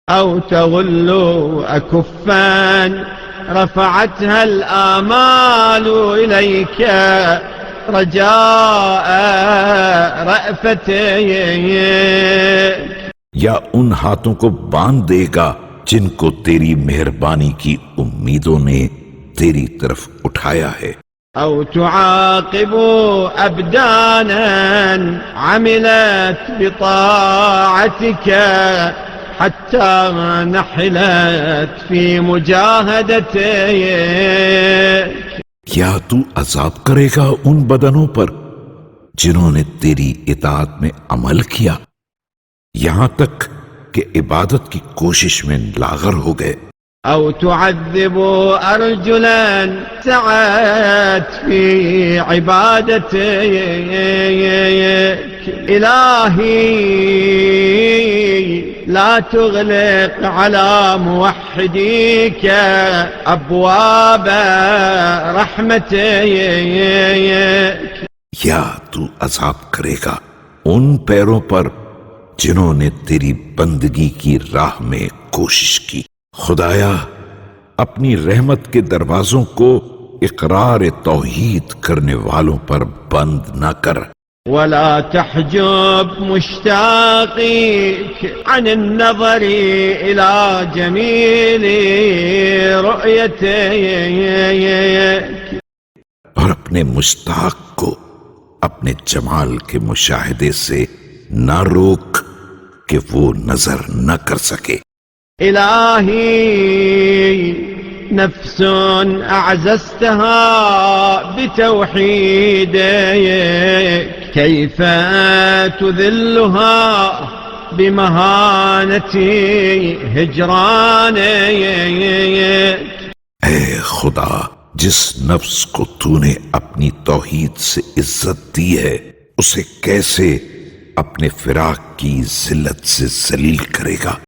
أو تغل أكفا رفعتها الآمال إليك رجاء رأفتك، یا ان ہاتھوں کو باندھ دے گا جن کو تیری مہربانی کی امیدوں نے تیری طرف اٹھایا ہے۔ أو تعاقب أبدانا عملت بطاعتك حتى نحلت في مجاهدتك، یا تو عذاب کرے گا ان بدنوں پر جنہوں نے تیری اطاعت میں عمل کیا یہاں تک کہ عبادت کی کوشش میں لاغر ہو گئے۔ أو تعذب أرجلا سعت في عبادتك إلهي لا تغلق على موحديك أبواب رحمتك، یا تو عذاب کرے گا ان پیروں پر جنہوں نے تیری بندگی کی راہ میں کوشش کی۔ خدایا اپنی رحمت کے دروازوں کو اقرار توحید کرنے والوں پر بند نہ کر۔ ولا تحجب مشتاقيك عن النظر إلى جميل رؤيتك، اور اپنے مشتاق کو اپنے جمال کے مشاہدے سے نہ روک کہ وہ نظر نہ کر سکے۔ إلهي نفس أعززتها بتوحيدك كيف تذلها بمهانة هجرانك، اے خدا جس نفس کو تو نے اپنی توحید سے عزت دی ہے اسے کیسے اپنے فراق کی ذلت سے ذلیل کرے گا۔